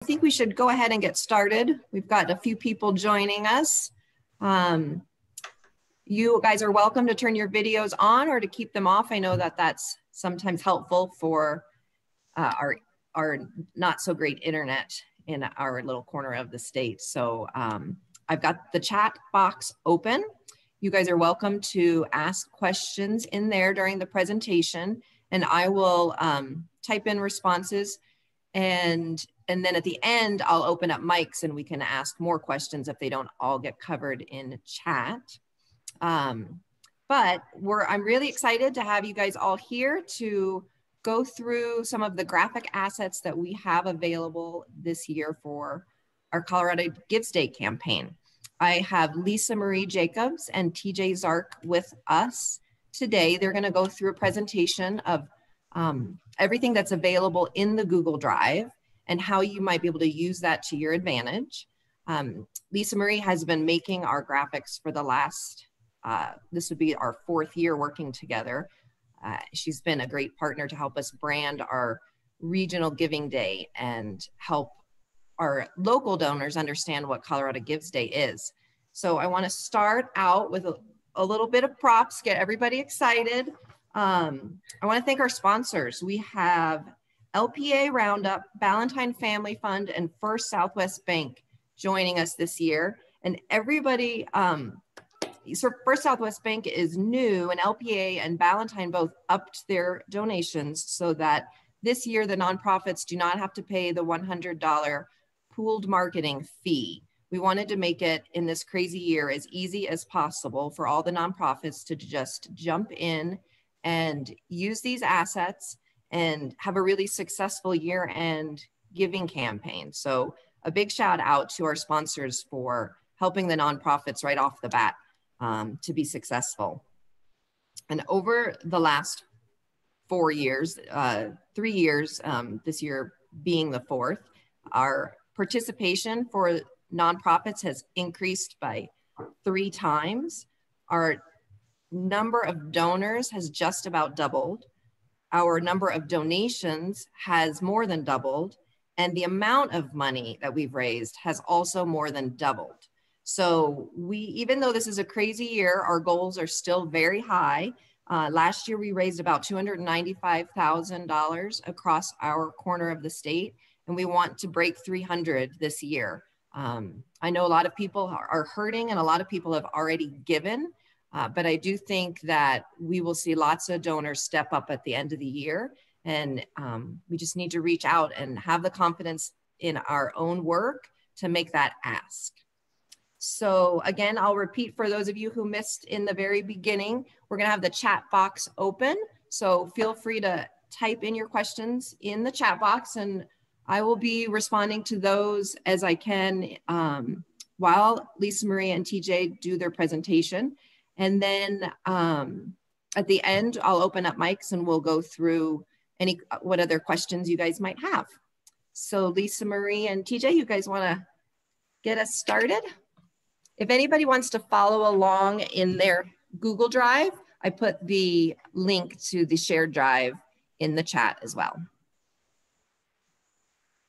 I think we should go ahead and get started. We've got a few people joining us. You guys are welcome to turn your videos on or to keep them off. I know that that's sometimes helpful for our not so great internet in our little corner of the state. So I've got the chat box open. You guys are welcome to ask questions in there during the presentation, and I will type in responses. And then at the end, I'll open up mics and we can ask more questions if they don't all get covered in chat. But I'm really excited to have you guys all here to go through some of the graphic assets that we have available this year for our Colorado Gives Day campaign. I have Lisa Marie Jacobs and TJ Zark with us today. They're going to go through a presentation of everything that's available in the Google Drive and how you might be able to use that to your advantage. Lisa Marie has been making our graphics for the last, this would be our 4th year working together. She's been a great partner to help us brand our regional giving day and help our local donors understand what Colorado Gives Day is. So I want to start out with a little bit of props, get everybody excited. I want to thank our sponsors. We have LPA Roundup, Ballantine Family Fund, and First Southwest Bank joining us this year. And everybody, so First Southwest Bank is new, and LPA and Ballantine both upped their donations so that this year the nonprofits do not have to pay the $100 pooled marketing fee. We wanted to make it in this crazy year as easy as possible for all the nonprofits to just jump in and use these assets and have a really successful year-end giving campaign. So a big shout out to our sponsors for helping the nonprofits right off the bat to be successful. And over the last 4 years, 3 years, this year being the 4th, our participation for nonprofits has increased by 3 times. Our number of donors has just about doubled. Our number of donations has more than doubled. And the amount of money that we've raised has also more than doubled. So even though this is a crazy year, our goals are still very high. Last year, we raised about $295,000 across our corner of the state, and we want to break 300 this year. I know a lot of people are hurting and a lot of people have already given, but I do think that we will see lots of donors step up at the end of the year, and we just need to reach out and have the confidence in our own work to make that ask. So again, I'll repeat for those of you who missed in the very beginning, we're gonna have the chat box open. So feel free to type in your questions in the chat box, and I will be responding to those as I can while Lisa Marie and TJ do their presentation. And then at the end, I'll open up mics and we'll go through what other questions you guys might have. So Lisa Marie and TJ, you guys wanna get us started? If anybody wants to follow along in their Google Drive, I put the link to the shared drive in the chat as well.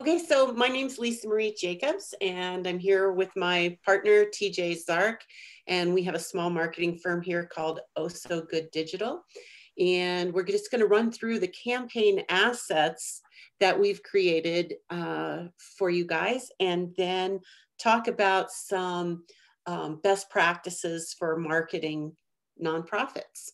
Okay, so my name's Lisa Marie Jacobs, and I'm here with my partner, TJ Zark, and we have a small marketing firm here called Oh So Good Digital. And we're just gonna run through the campaign assets that we've created for you guys, and then talk about some best practices for marketing nonprofits.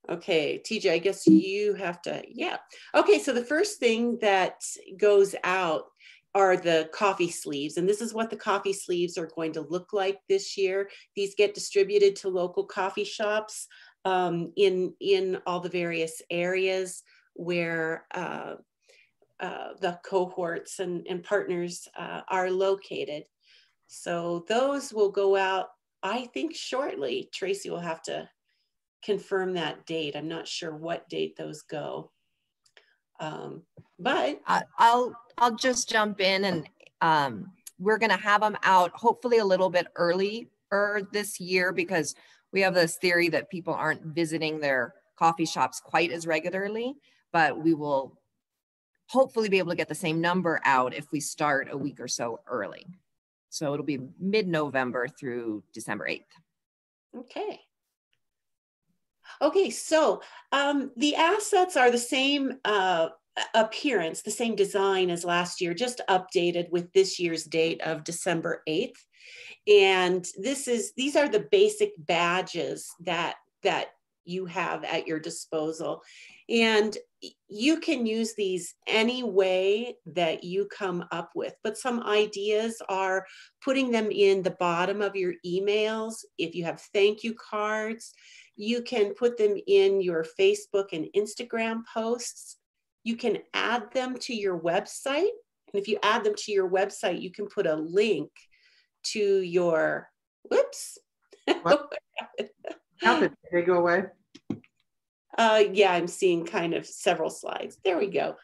Okay, TJ, I guess you have to, yeah. Okay, so the first thing that goes out are the coffee sleeves. And this is what the coffee sleeves are going to look like this year. These get distributed to local coffee shops in all the various areas where the cohorts and partners are located. So those will go out, I think, shortly. Tracy will have to confirm that date. I'm not sure what date those go. But I'll just jump in, and we're going to have them out hopefully a little bit earlier this year, because we have this theory that people aren't visiting their coffee shops quite as regularly, but we will hopefully be able to get the same number out if we start a week or so early. So it'll be mid-November through December 8th. Okay. Okay, so the assets are the same appearance, the same design as last year, just updated with this year's date of December 8th. And these are the basic badges that you have at your disposal. And you can use these any way that you come up with, but some ideas are putting them in the bottom of your emails. If you have thank you cards, you can put them in your Facebook and Instagram posts. You can add them to your website. And if you add them to your website, you can put a link to your, whoops. How did they go away? Yeah, I'm seeing kind of several slides. There we go.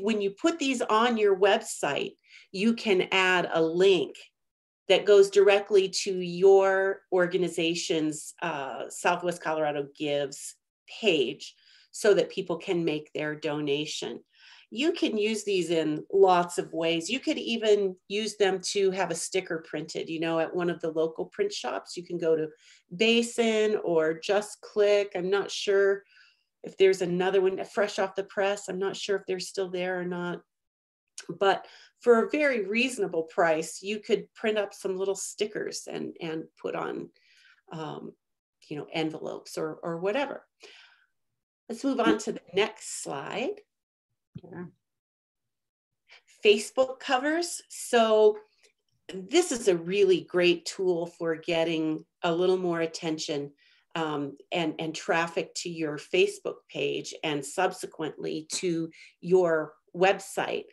When you put these on your website, you can add a link that goes directly to your organization's Southwest Colorado Gives page so that people can make their donation. You can use these in lots of ways. You could even use them to have a sticker printed, you know, at one of the local print shops. You can go to Basin or Just Click. I'm not sure if there's another one, Fresh Off the Press. I'm not sure if they're still there or not. But for a very reasonable price, you could print up some little stickers and put on, you know, envelopes or whatever. Let's move on to the next slide. Yeah. Facebook covers. So this is a really great tool for getting a little more attention and traffic to your Facebook page and subsequently to your website.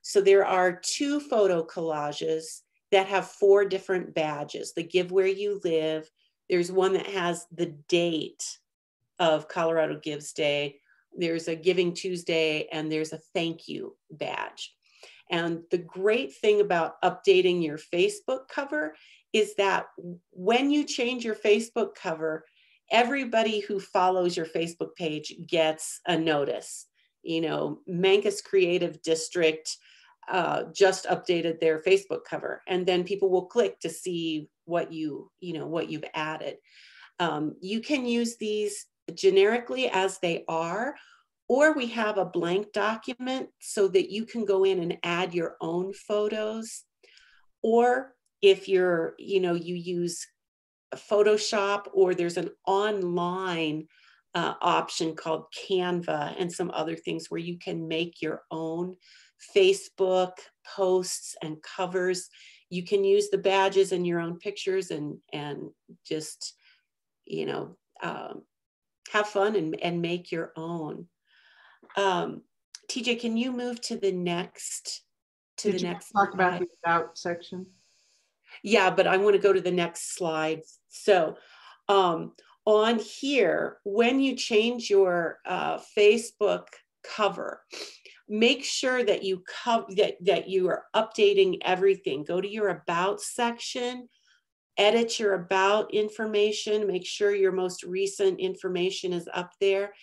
So there are 2 photo collages that have 4 different badges. The Give Where You Live. There's one that has the date of Colorado Gives Day. There's a Giving Tuesday, and there's a thank you badge. And the great thing about updating your Facebook cover is that when you change your Facebook cover, everybody who follows your Facebook page gets a notice. You know, Mancos Creative District just updated their Facebook cover, and then people will click to see what what you've added. You can use these generically as they are, or we have a blank document so that you can go in and add your own photos. Or if you're, you use Photoshop, or there's an online option called Canva and some other things where you can make your own Facebook posts and covers. You can use the badges in your own pictures and just, have fun and make your own. TJ, can you move to the next? Did you talk about the about section? Yeah, but I want to go to the next slide. So on here, when you change your Facebook cover, make sure that you that you are updating everything. Go to your about section, edit your about information, make sure your most recent information is up there.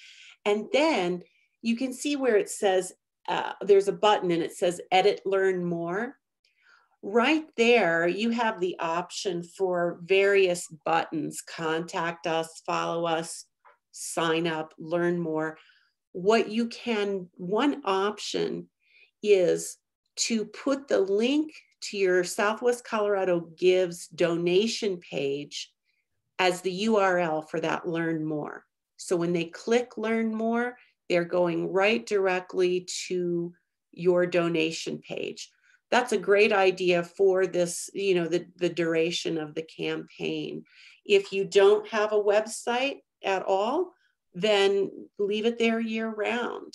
And then you can see where it says, there's a button and it says edit, learn more. Right there, you have the option for various buttons: contact us, follow us, sign up, learn more. One option is to put the link to your Southwest Colorado Gives donation page as the URL for that learn more. So when they click learn more, they're going right directly to your donation page. That's a great idea for this, the duration of the campaign. If you don't have a website at all, then leave it there year round.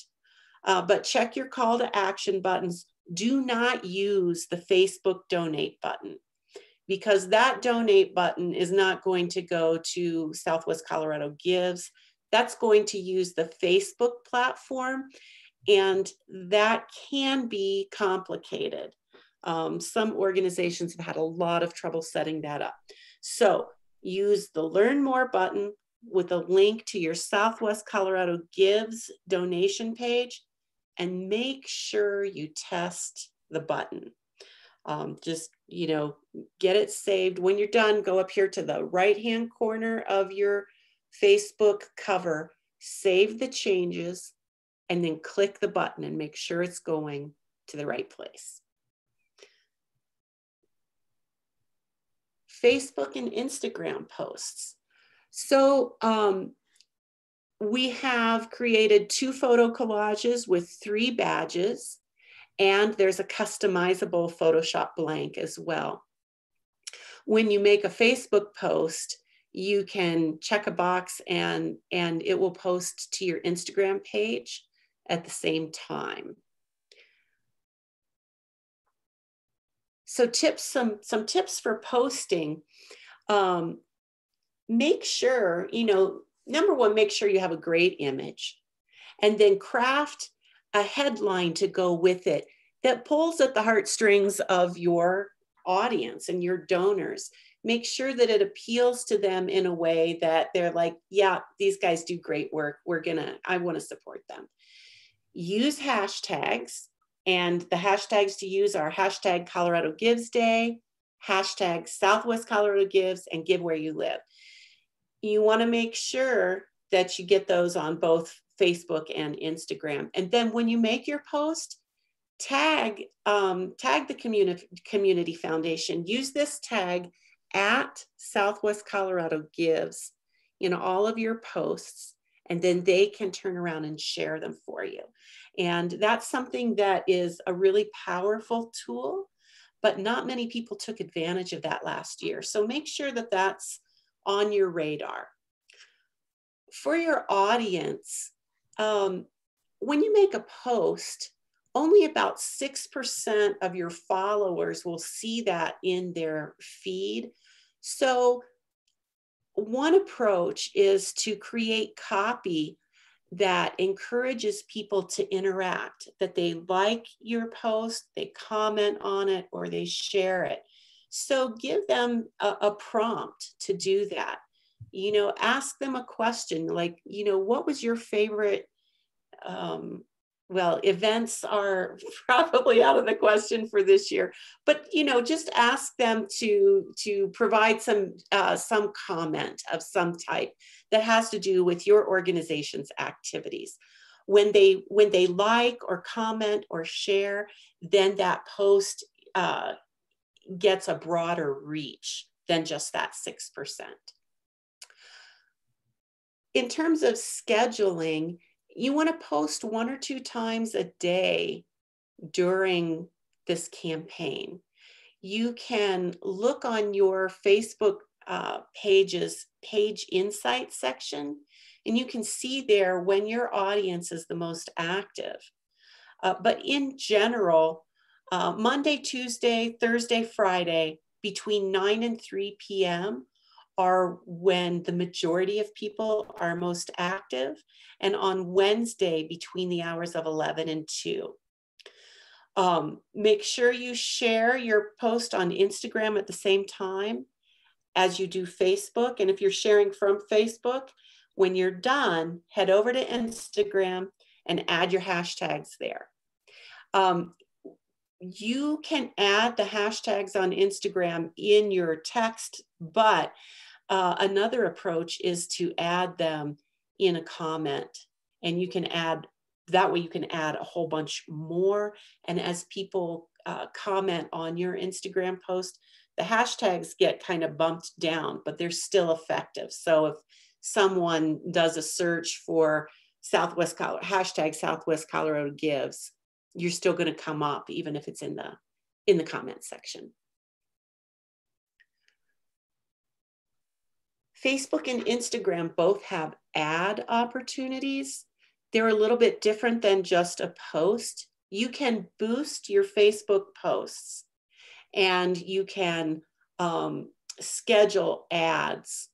But check your call to action buttons. Do not use the Facebook donate button, because that donate button is not going to go to Southwest Colorado Gives. That's going to use the Facebook platform, and that can be complicated. Some organizations have had a lot of trouble setting that up. So use the Learn More button with a link to your Southwest Colorado Gives donation page, and make sure you test the button. Just, get it saved. When you're done, go up here to the right-hand corner of your Facebook cover, save the changes, and then click the button and make sure it's going to the right place. Facebook and Instagram posts. So we have created 2 photo collages with 3 badges, and there's a customizable Photoshop blank as well. When you make a Facebook post, you can check a box and it will post to your Instagram page at the same time. So some tips for posting. Make sure, number one, make sure you have a great image, and then craft a headline to go with it that pulls at the heartstrings of your audience and your donors. Make sure that it appeals to them in a way that they're like, yeah, these guys do great work. I want to support them. Use hashtags, and the hashtags to use are hashtag Colorado Gives Day, hashtag Southwest Colorado Gives, and Give Where You Live. You want to make sure that you get those on both Facebook and Instagram. And then when you make your post, tag the community foundation. Use this tag at Southwest Colorado Gives in all of your posts, and then they can turn around and share them for you. And that's something that is a really powerful tool, but not many people took advantage of that last year. So make sure that that's on your radar. For your audience, when you make a post, only about 6% of your followers will see that in their feed. So one approach is to create copy that encourages people to interact, that they like your post, they comment on it, or they share it. So give them a prompt to do that. Ask them a question like, what was your favorite, events are probably out of the question for this year, but just ask them to provide some comment of some type that has to do with your organization's activities. When they like or comment or share, then that post gets a broader reach than just that 6%. In terms of scheduling, you want to post 1 or 2 times a day during this campaign. You can look on your Facebook page's page insight section, and you can see there when your audience is the most active. But in general, Monday, Tuesday, Thursday, Friday, between 9 and 3 p.m. are when the majority of people are most active, and on Wednesday between the hours of 11 and 2. Make sure you share your post on Instagram at the same time as you do Facebook. And if you're sharing from Facebook, when you're done, head over to Instagram and add your hashtags there. You can add the hashtags on Instagram in your text, but another approach is to add them in a comment, and you can add, that way you can add a whole bunch more. And as people comment on your Instagram post, the hashtags get kind of bumped down, but they're still effective. So if someone does a search for hashtag Southwest Colorado Gives, you're still going to come up even if it's in the comment section. Facebook and Instagram both have ad opportunities. They're a little bit different than just a post. You can boost your Facebook posts, and you can schedule ads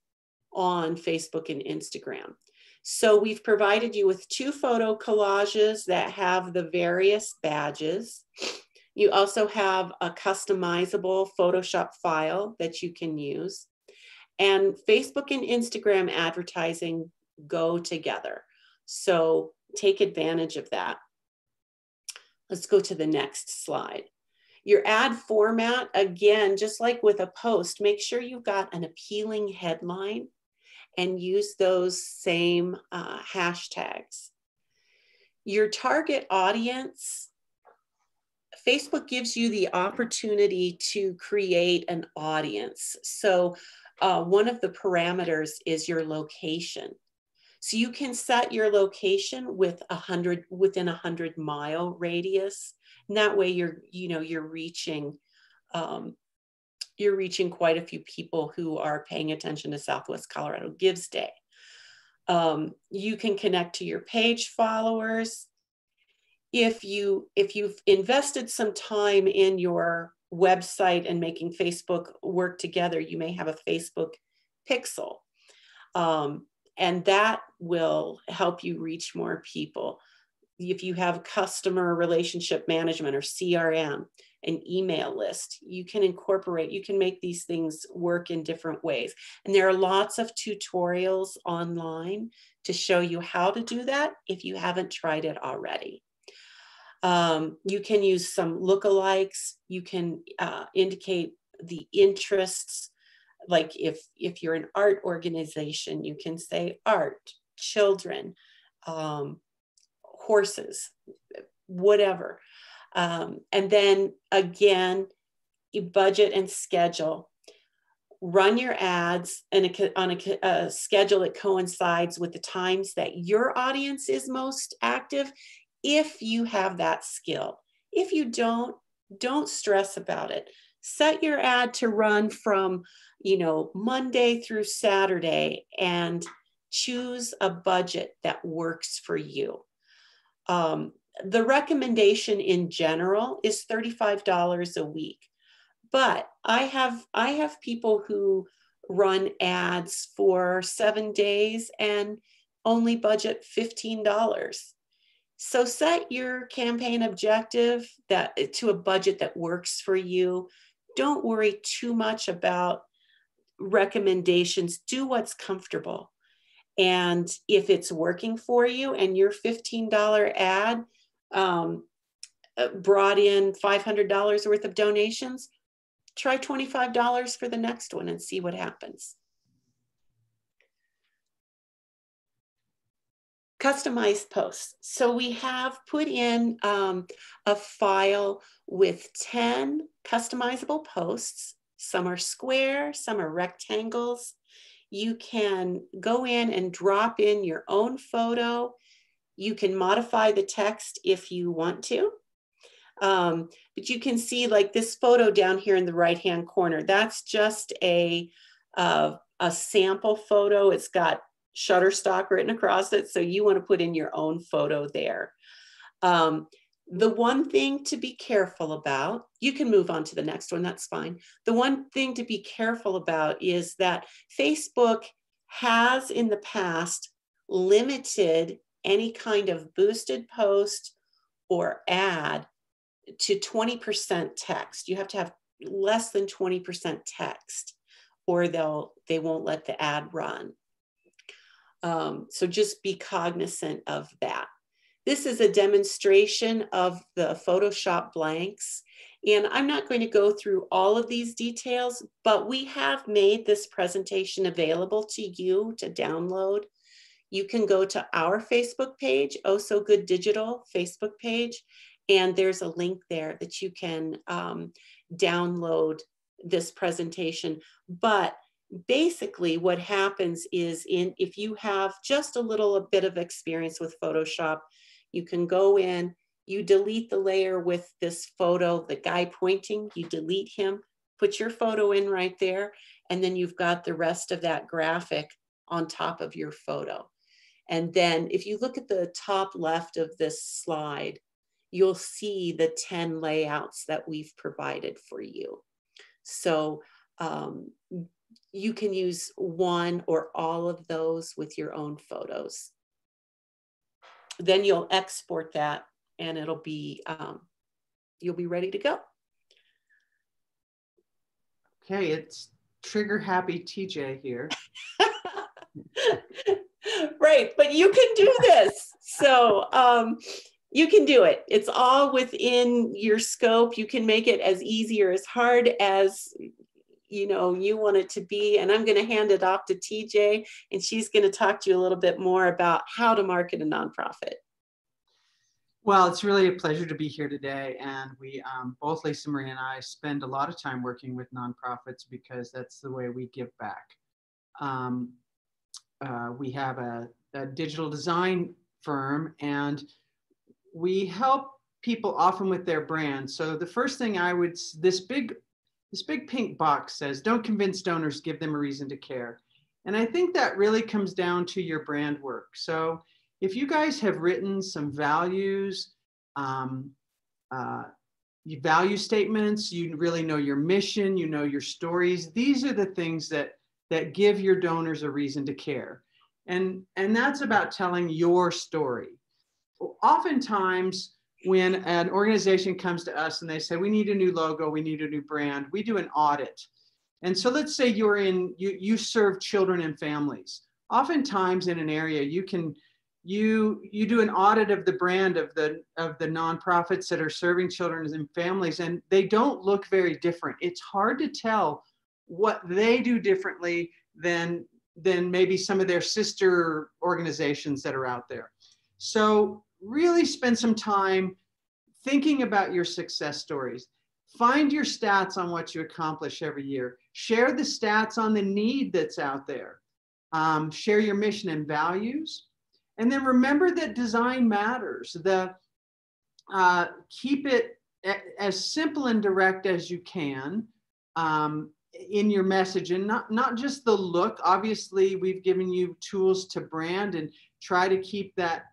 on Facebook and Instagram. So we've provided you with 2 photo collages that have the various badges. You also have a customizable Photoshop file that you can use. And Facebook and Instagram advertising go together. So take advantage of that. Let's go to the next slide. Your ad format, again, just like with a post, make sure you've got an appealing headline and use those same hashtags. Your target audience, Facebook gives you the opportunity to create an audience. So one of the parameters is your location. So you can set your location with within a 100-mile radius. And that way you're reaching quite a few people who are paying attention to Southwest Colorado Gives Day. You can connect to your page followers. If you've invested some time in your website and making Facebook work together, you may have a Facebook pixel. And that will help you reach more people. If you have customer relationship management or CRM, an email list, you can make these things work in different ways. And there are lots of tutorials online to show you how to do that if you haven't tried it already. You can use some lookalikes. You can indicate the interests. Like if you're an art organization, you can say art, children, horses, whatever. And then again, you budget and schedule. Run your ads on a schedule that coincides with the times that your audience is most active, if you have that skill. If you don't stress about it. Set your ad to run from, Monday through Saturday, and choose a budget that works for you. The recommendation in general is $35 a week, but I have people who run ads for 7 days and only budget $15. So set your campaign objective to a budget that works for you. Don't worry too much about recommendations. Do what's comfortable. And if it's working for you and your $15 ad brought in $500 worth of donations, try $25 for the next one and see what happens. Customized posts. So we have put in a file with 10 customizable posts. Some are square, some are rectangles. You can go in and drop in your own photo. You can modify the text if you want to. But you can see like this photo down here in the right-hand corner, that's just a sample photo. It's got Shutterstock written across it. So you want to put in your own photo there. The one thing to be careful about, you can move on to the next one, that's fine. The one thing to be careful about is that Facebook has in the past limited any kind of boosted post or ad to 20% text. You have to have less than 20% text or they won't let the ad run. So just be cognizant of that. This is a demonstration of the Photoshop blanks. And I'm not going to go through all of these details, but we have made this presentation available to you to download. You can go to our Facebook page, Oh So Good Digital Facebook page, and there's a link there that you can download this presentation. But basically what happens is if you have just a little bit of experience with Photoshop, you can go in, you delete the layer with this photo, the guy pointing, you delete him, put your photo in right there, and then you've got the rest of that graphic on top of your photo. And then if you look at the top left of this slide, you'll see the 10 layouts that we've provided for you. So you can use one or all of those with your own photos. Then you'll export that and it'll be, you'll be ready to go. Okay, it's trigger happy TJ here. Right, but you can do this. So You can do it. It's all within your scope. You can make it as easy or as hard as you want it to be. And I'm going to hand it off to TJ, and she's going to talk to you a little bit more about how to market a nonprofit. Well, it's really a pleasure to be here today. And we, both Lisa Marie and I, spend a lot of time working with nonprofits because that's the way we give back. We have a digital design firm, and we help people often with their brand. So the first thing this big pink box says, don't convince donors, give them a reason to care. And I think that really comes down to your brand work. So if you guys have written some values, value statements, you really know your mission, you know your stories, these are the things that give your donors a reason to care. And that's about telling your story. Oftentimes, when an organization comes to us and they say, we need a new logo, we need a new brand, we do an audit. And so let's say you serve children and families. Oftentimes in an area, you do an audit of the brand of the nonprofits that are serving children and families, and they don't look very different. It's hard to tell what they do differently than maybe some of their sister organizations that are out there. So really spend some time thinking about your success stories. Find your stats on what you accomplish every year. Share the stats on the need that's out there. Share your mission and values. And then remember that design matters. Keep it as simple and direct as you can in your message, and not just the look. Obviously, we've given you tools to brand and try to keep that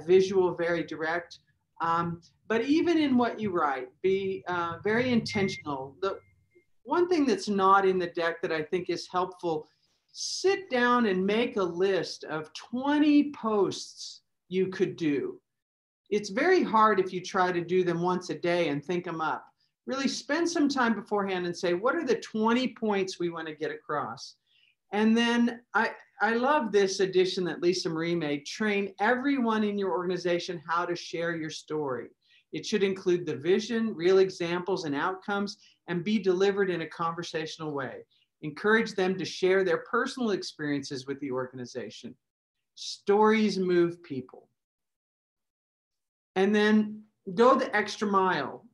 visual very direct. But even in what you write, be very intentional. The one thing that's not in the deck that I think is helpful, sit down and make a list of 20 posts you could do. It's very hard if you try to do them once a day and think them up. Really spend some time beforehand and say, what are the 20 points we want to get across? And then I love this addition that Lisa Marie made, train everyone in your organization how to share your story. It should include the vision, real examples and outcomes, and be delivered in a conversational way. Encourage them to share their personal experiences with the organization. Stories move people. And then go the extra mile.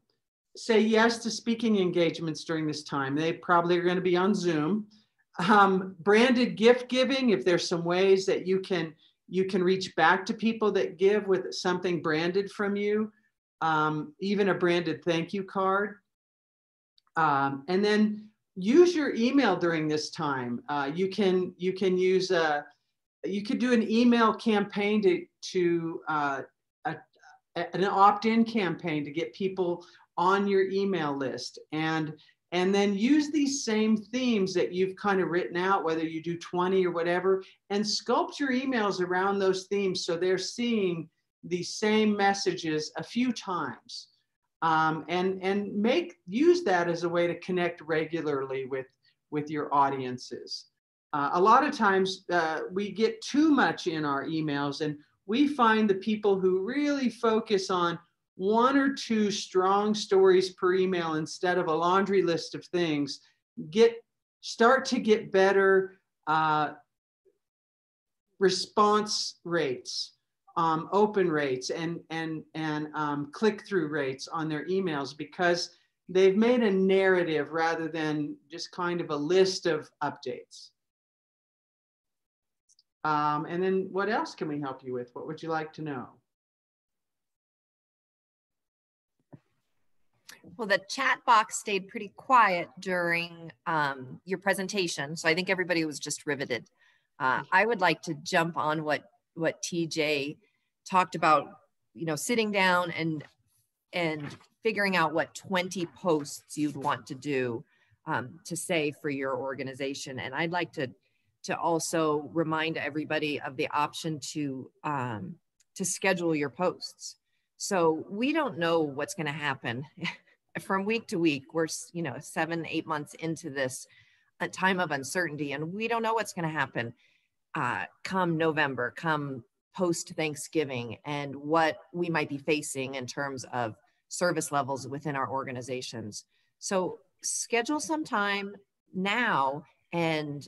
Say yes to speaking engagements during this time. They probably are going to be on Zoom. Branded gift giving, if there's some ways that you can reach back to people that give with something branded from you, even a branded thank you card. And then use your email during this time. You could do an email campaign an opt-in campaign to get people on your email list, and then use these same themes that you've kind of written out, whether you do 20 or whatever, and sculpt your emails around those themes so they're seeing the same messages a few times. And use that as a way to connect regularly with your audiences. A lot of times we get too much in our emails, and we find the people who really focus on 1 or 2 strong stories per email instead of a laundry list of things start to get better response rates, open rates, and click-through rates on their emails, because they've made a narrative rather than just kind of a list of updates. And then what else can we help you with? What would you like to know? Well, the chat box stayed pretty quiet during your presentation, so I think everybody was just riveted. I would like to jump on what TJ talked about, sitting down and figuring out what 20 posts you'd want to do to say for your organization. And I'd like to also remind everybody of the option to schedule your posts. So we don't know what's going to happen from week to week. We're 7-8 months into this time of uncertainty, and we don't know what's going to happen come November, come post-Thanksgiving and what we might be facing in terms of service levels within our organizations. So schedule some time now and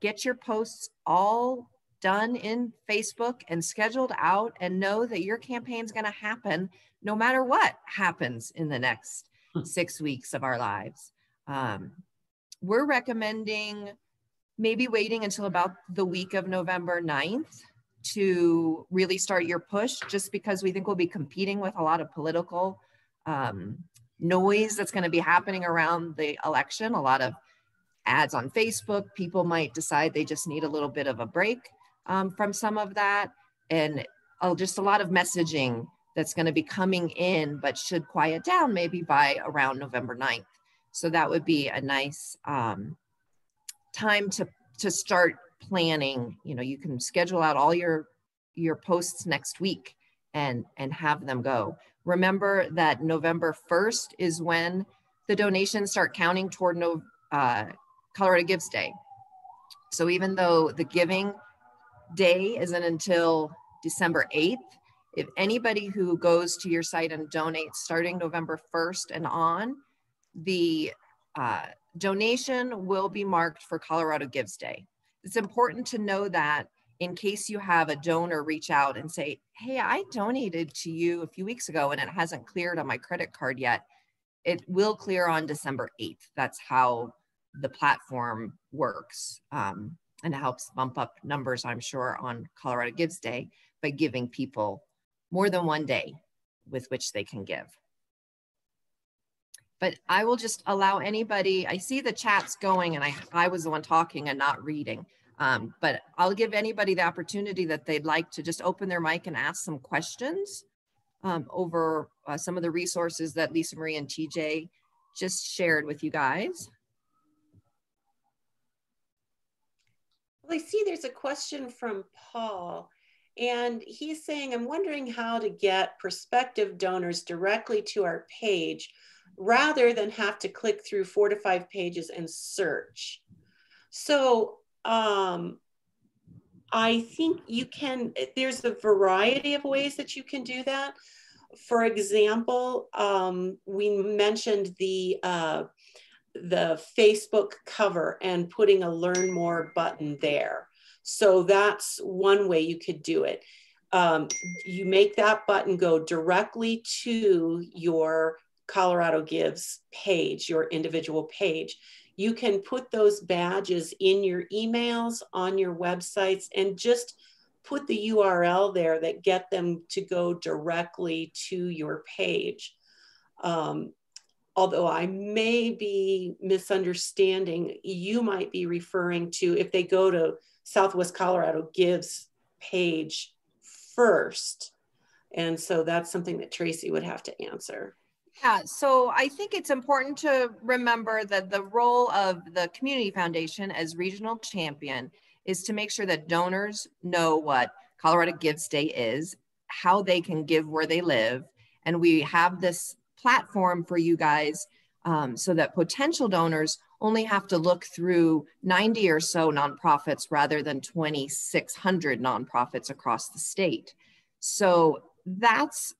get your posts all done in Facebook and scheduled out, and know that your campaign is going to happen no matter what happens in the next 6 weeks of our lives. We're recommending maybe waiting until about the week of November 9th to really start your push, just because we think we'll be competing with a lot of political noise that's going to be happening around the election. A lot of ads on Facebook. People might decide they just need a little bit of a break from some of that, and just a lot of messaging that's going to be coming in, but should quiet down maybe by around November 9th. So that would be a nice time to start planning. You know, you can schedule out all your posts next week and have them go. Remember that November 1st is when the donations start counting toward Colorado Gives Day. So even though the giving day isn't until December 8th, if anybody who goes to your site and donates starting November 1st and on, the donation will be marked for Colorado Gives Day. It's important to know that in case you have a donor reach out and say, hey, I donated to you a few weeks ago and it hasn't cleared on my credit card yet, it will clear on December 8th. That's how the platform works. And it helps bump up numbers, I'm sure, on Colorado Gives Day by giving people more than one day with which they can give. But I will just allow anybody, I see the chat's going and I was the one talking and not reading, but I'll give anybody the opportunity that they'd like to just open their mic and ask some questions over some of the resources that Lisa Marie and TJ just shared with you guys. Well, I see there's a question from Paul, and he's saying, I'm wondering how to get prospective donors directly to our page rather than have to click through 4 to 5 pages and search. So I think you can, there's a variety of ways that you can do that. For example, we mentioned the Facebook cover and putting a learn more button there. So that's one way you could do it. You make that button go directly to your Colorado Gives page, your individual page. You can put those badges in your emails, on your websites, and just put the URL there that get them to go directly to your page. Although I may be misunderstanding, you might be referring to if they go to Southwest Colorado Gives page first. And so that's something that Tracy would have to answer. Yeah, so I think it's important to remember that the role of the Community Foundation as regional champion is to make sure that donors know what Colorado Gives Day is, how they can give where they live. And we have this platform for you guys so that potential donors only have to look through 90 or so nonprofits rather than 2,600 nonprofits across the state. So that's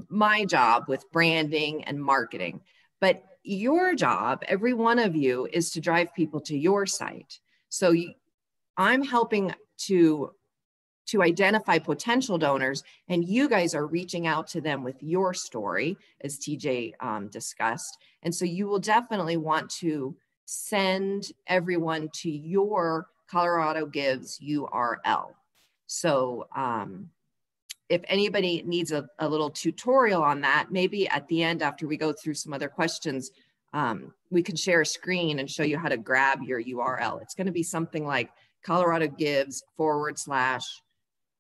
my job with branding and marketing. But your job, every one of you, is to drive people to your site. So I'm helping to identify potential donors, and you guys are reaching out to them with your story, as TJ discussed. And so you will definitely want to send everyone to your Colorado Gives URL. So if anybody needs a little tutorial on that, maybe at the end, after we go through some other questions, we can share a screen and show you how to grab your URL. It's going to be something like Colorado Gives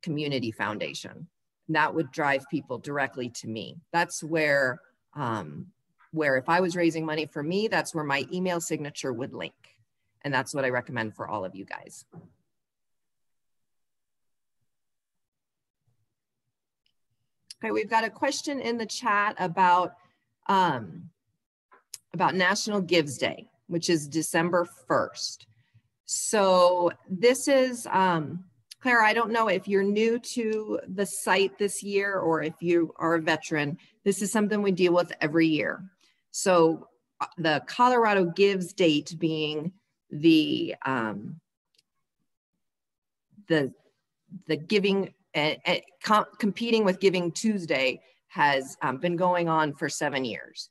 /Community Foundation. And that would drive people directly to me. That's where if I was raising money for me, that's where my email signature would link. And that's what I recommend for all of you guys. Okay, we've got a question in the chat about National Gives Day, which is December 1st. So this is Clara, I don't know if you're new to the site this year or if you are a veteran. This is something we deal with every year. So the Colorado Gives date being the giving, competing with Giving Tuesday has been going on for 7 years.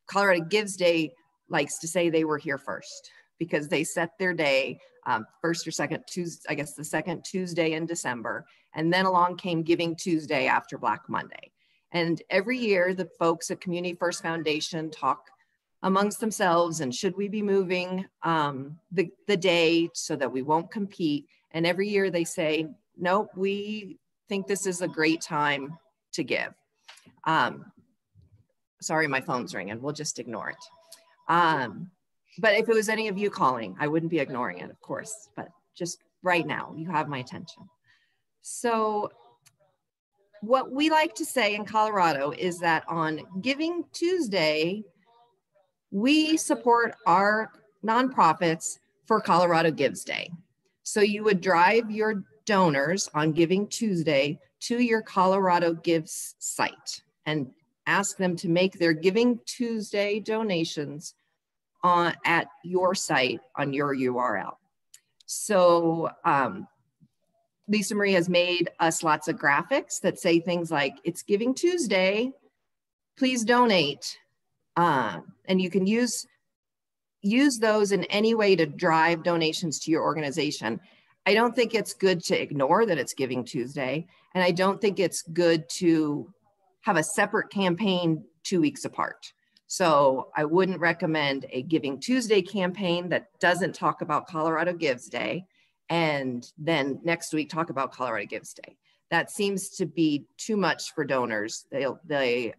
Colorado Gives Day likes to say they were here first because they set their day first or second Tuesday, I guess the second Tuesday in December. And then along came Giving Tuesday after Black Monday. And every year the folks at Community First Foundation talk amongst themselves and should we be moving the day so that we won't compete. And every year they say, nope, we think this is a great time to give. Sorry, my phone's ringing. We'll just ignore it. But if it was any of you calling, I wouldn't be ignoring it, of course. But just right now, you have my attention. So what we like to say in Colorado is that on Giving Tuesday, we support our nonprofits for Colorado Gives Day. So you would drive your donors on Giving Tuesday to your Colorado Gives site and ask them to make their Giving Tuesday donations at your site on your URL. So Lisa Marie has made us lots of graphics that say things like, it's Giving Tuesday, please donate. And you can use those in any way to drive donations to your organization. I don't think it's good to ignore that it's Giving Tuesday. And I don't think it's good to have a separate campaign 2 weeks apart. So I wouldn't recommend a Giving Tuesday campaign that doesn't talk about Colorado Gives Day, and then next week talk about Colorado Gives Day. That seems to be too much for donors. They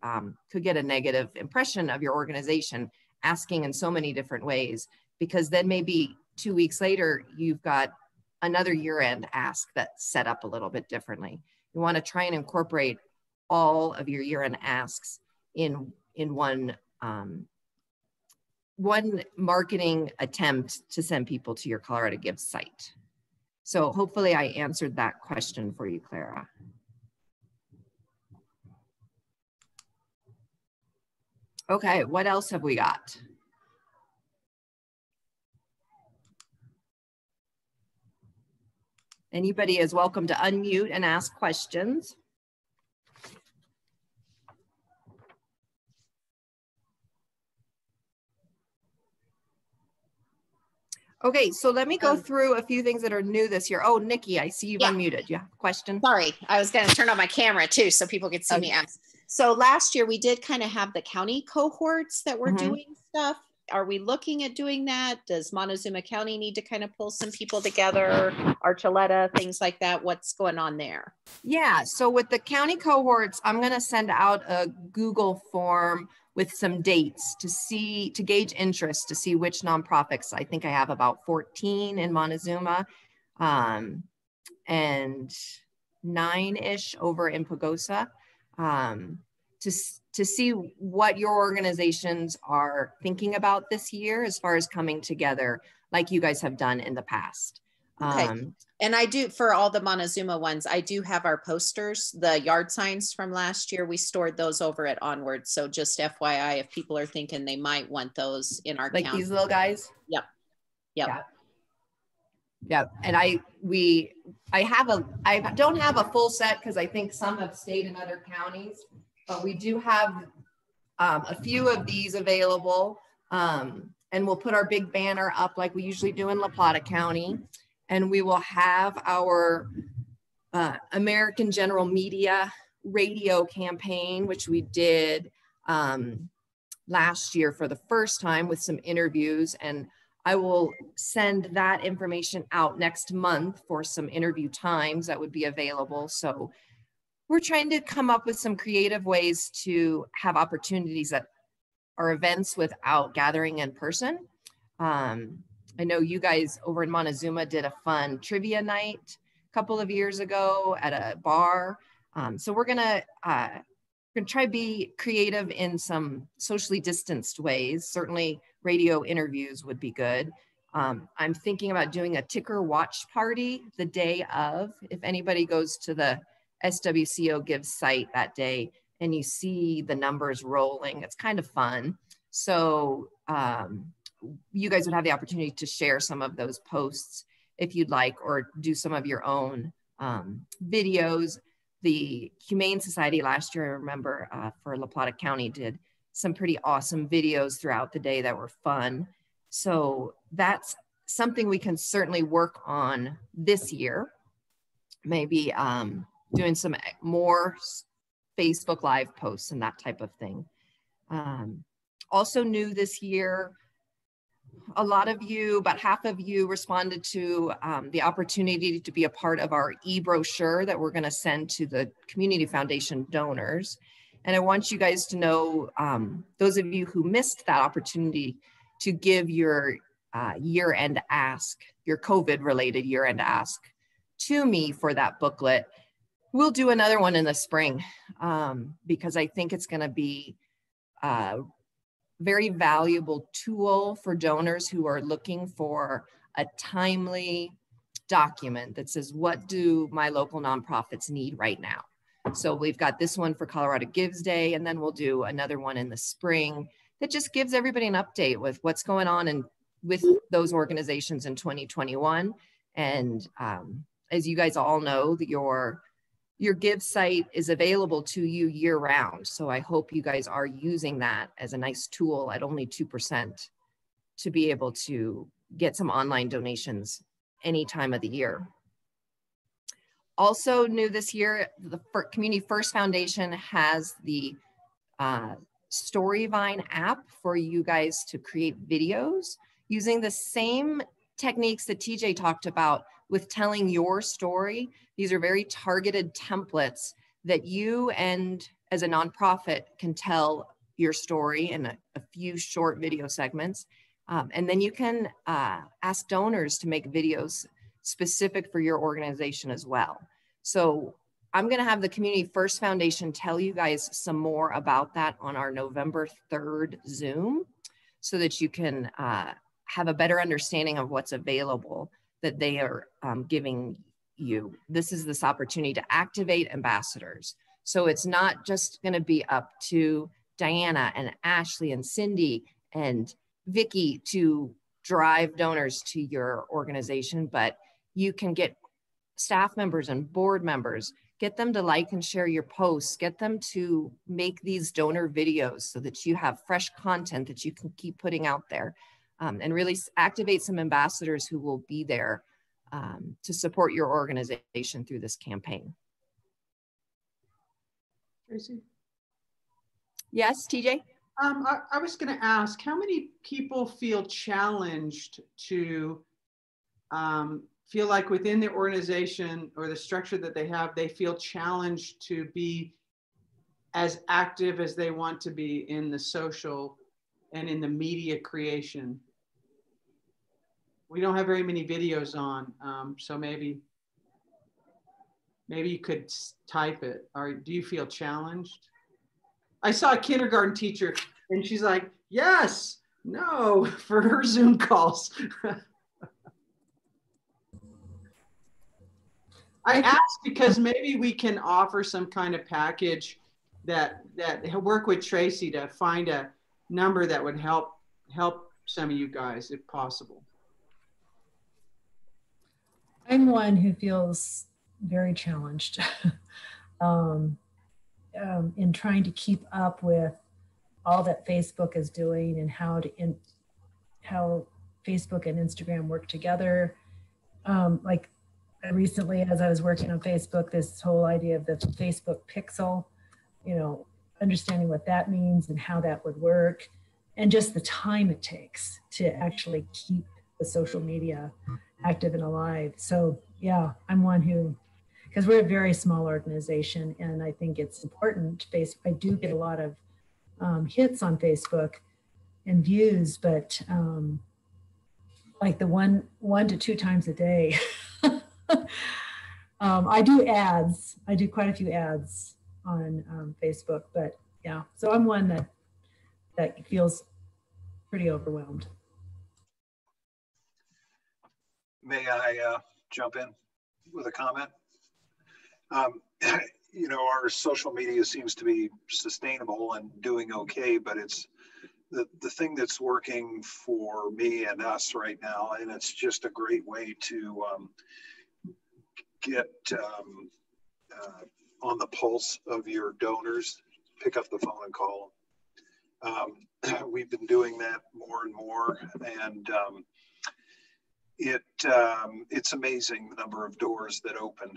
could get a negative impression of your organization asking in so many different ways, because then maybe 2 weeks later, you've got another year-end ask that's set up a little bit differently. You want to try and incorporate all of your year-end asks in one marketing attempt to send people to your Colorado Gives site. So hopefully I answered that question for you, Clara. Okay, what else have we got? Anybody is welcome to unmute and ask questions. Okay, so let me go through a few things that are new this year. Oh, Nikki, I see you've unmuted. You have a question? Sorry, I was going to turn on my camera too so people could see me ask. So last year we did kind of have the county cohorts that were doing stuff. Are we looking at doing that? Does Montezuma County need to kind of pull some people together? Archuleta, things like that? What's going on there? Yeah, so with the county cohorts, I'm going to send out a Google form with some dates to gauge interest, to see which nonprofits. I think I have about 14 in Montezuma and 9-ish over in Pagosa, to see what your organizations are thinking about this year as far as coming together like you guys have done in the past. Okay. And I do, for all the Montezuma ones, I do have our posters, the yard signs from last year. We stored those over at Onward. So just FYI, if people are thinking they might want those in our like county. These little guys? Yep. Yeah. And I don't have a full set because I think some have stayed in other counties, but we do have a few of these available. And we'll put our big banner up like we usually do in La Plata County. And we will have our American General Media radio campaign, which we did last year for the first time with some interviews. And I will send that information out next month for some interview times that would be available. So we're trying to come up with some creative ways to have opportunities that are events without gathering in person. I know you guys over in Montezuma did a fun trivia night a couple of years ago at a bar. So we're gonna try to be creative in some socially distanced ways. Certainly radio interviews would be good. I'm thinking about doing a ticker watch party the day of. If anybody goes to the SWCO Give site that day and you see the numbers rolling, it's kind of fun. So you guys would have the opportunity to share some of those posts if you'd like, or do some of your own videos. The Humane Society last year, I remember for La Plata County, did some pretty awesome videos throughout the day that were fun. So that's something we can certainly work on this year. Maybe doing some more Facebook Live posts and that type of thing. Also new this year, a lot of you, about half of you, responded to the opportunity to be a part of our e-brochure that we're going to send to the Community Foundation donors. And I want you guys to know, those of you who missed that opportunity, to give your year-end ask, your COVID-related year-end ask to me for that booklet. We'll do another one in the spring because I think it's going to be very valuable tool for donors who are looking for a timely document that says, what do my local nonprofits need right now? So we've got this one for Colorado Gives Day, and then we'll do another one in the spring that just gives everybody an update with what's going on and with those organizations in 2021. And as you guys all know, your Give site is available to you year round. So I hope you guys are using that as a nice tool at only 2% to be able to get some online donations any time of the year. Also new this year, the Community First Foundation has the Storyvine app for you guys to create videos using the same techniques that TJ talked about with telling your story. These are very targeted templates that you and as a nonprofit can tell your story in a few short video segments. And then you can ask donors to make videos specific for your organization as well. So I'm going to have the Community First Foundation tell you guys some more about that on our November 3rd Zoom so that you can have a better understanding of what's available that they are giving you. This is this opportunity to activate ambassadors. So it's not just going to be up to Diana and Ashley and Cindy and Vicky to drive donors to your organization, but you can get staff members and board members, get them to like and share your posts, get them to make these donor videos so that you have fresh content that you can keep putting out there, and really activate some ambassadors who will be there to support your organization through this campaign. Tracy? Yes, TJ? I was going to ask, how many people feel challenged to feel like within their organization or the structure that they have, they feel challenged to be as active as they want to be in the social and in the media creation? We don't have very many videos on, so maybe you could type it. Or do you feel challenged? I saw a kindergarten teacher and she's like, yes, no, for her Zoom calls. I asked because maybe we can offer some kind of package that work with Tracy to find a number that would help some of you guys if possible. I'm one who feels very challenged in trying to keep up with all that Facebook is doing and how Facebook and Instagram work together. Like recently, as I was working on Facebook, this whole idea of the Facebook pixel, understanding what that means and how that would work, and just the time it takes to actually keep the social media active and alive. So yeah, I'm one who, because we're a very small organization, and I think it's important. I do get a lot of hits on Facebook and views, but like the one to two times a day. I do ads. I do quite a few ads on Facebook, but yeah. So I'm one that feels pretty overwhelmed. May I jump in with a comment? You know, our social media seems to be sustainable and doing okay, but it's the thing that's working for me and us right now, and it's just a great way to get on the pulse of your donors. Pick up the phone and call them. We've been doing that more and more, and it's amazing the number of doors that open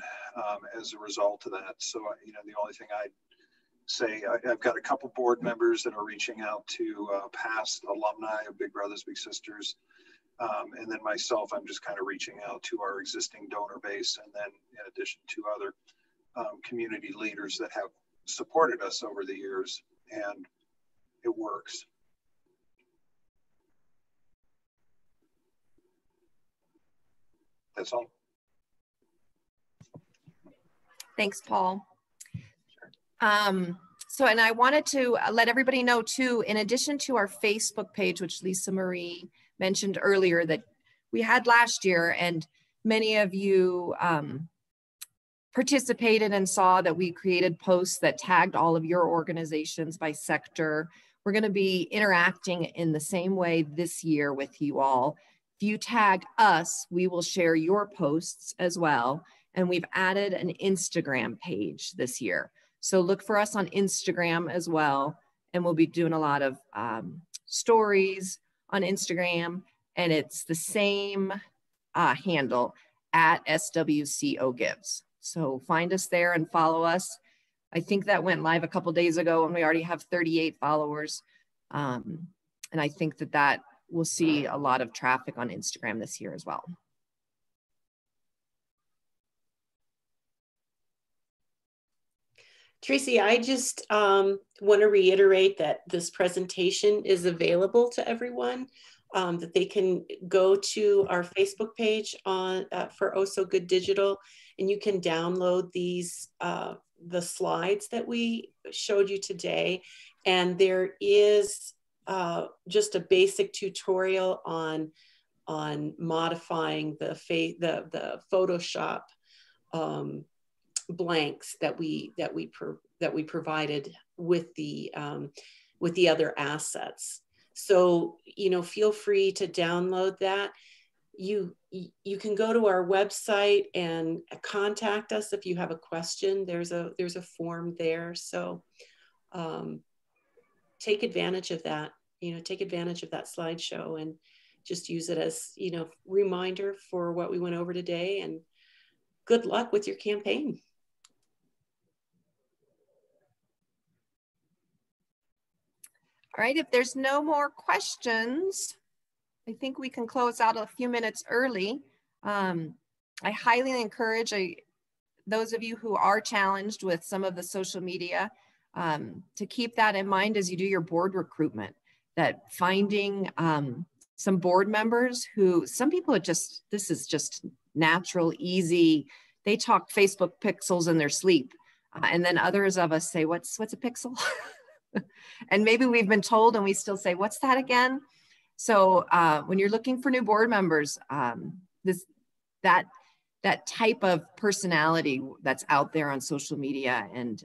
as a result of that. So, you know, the only thing I'd say, I've got a couple board members that are reaching out to past alumni of Big Brothers Big Sisters, and then myself, I'm just kind of reaching out to our existing donor base, and then in addition to other community leaders that have supported us over the years, and it works. That's all. Thanks, Paul. So, and I wanted to let everybody know too, in addition to our Facebook page, which Lisa Marie mentioned earlier that we had last year, and many of you participated and saw that we created posts that tagged all of your organizations by sector. We're going to be interacting in the same way this year with you all. If you tag us, we will share your posts as well. And we've added an Instagram page this year. So look for us on Instagram as well. And we'll be doing a lot of stories on Instagram. And it's the same handle at SWCO Gives. So find us there and follow us. I think that went live a couple days ago and we already have 38 followers. And I think that we'll see a lot of traffic on Instagram this year as well. Tracy, I just want to reiterate that this presentation is available to everyone, that they can go to our Facebook page on for Oh So Good Digital, and you can download these, the slides that we showed you today. And there is just a basic tutorial on modifying the Photoshop blanks that we provided with the other assets. So, you know, feel free to download that. You can go to our website and contact us if you have a question. There's a form there. So take advantage of that. You know, take advantage of that slideshow and just use it as, you know, reminder for what we went over today. And good luck with your campaign. All right, if there's no more questions, I think we can close out a few minutes early. I highly encourage those of you who are challenged with some of the social media to keep that in mind as you do your board recruitment, that finding some board members who, some people are just, this is just natural, easy. They talk Facebook pixels in their sleep. And then others of us say, what's a pixel? And maybe we've been told and we still say, what's that again? So when you're looking for new board members, that type of personality that's out there on social media and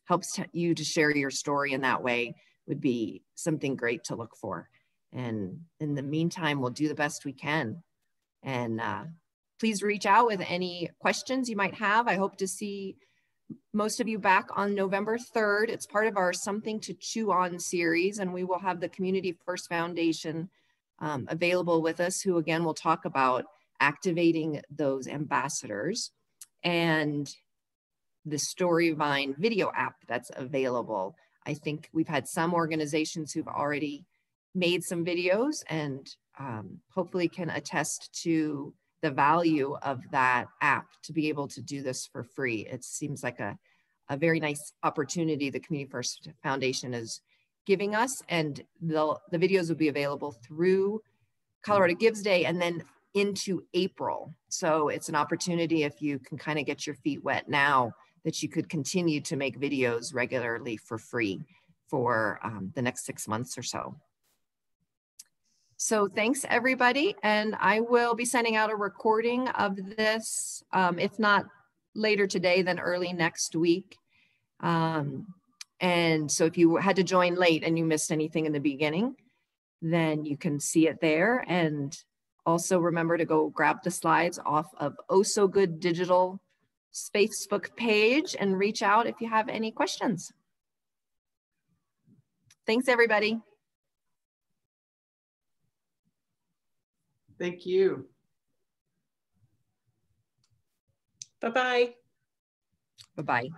helps you to share your story in that way would be something great to look for. And in the meantime, we'll do the best we can. And please reach out with any questions you might have. I hope to see most of you back on November 3rd. It's part of our Something to Chew On series, and we will have the Community First Foundation available with us, who again will talk about activating those ambassadors and the Storyvine video app that's available. I think we've had some organizations who've already made some videos and hopefully can attest to the value of that app to be able to do this for free. It seems like a very nice opportunity the Community First Foundation is giving us, and the videos will be available through Colorado Gives Day and then into April. So it's an opportunity, if you can kind of get your feet wet now, that you could continue to make videos regularly for free for the next 6 months or so. So thanks everybody. And I will be sending out a recording of this, if not later today, then early next week. And so if you had to join late and you missed anything in the beginning, then you can see it there. And also remember to go grab the slides off of Oh So Good Digital Facebook page and reach out if you have any questions. Thanks, everybody. Thank you. Bye-bye. Bye-bye.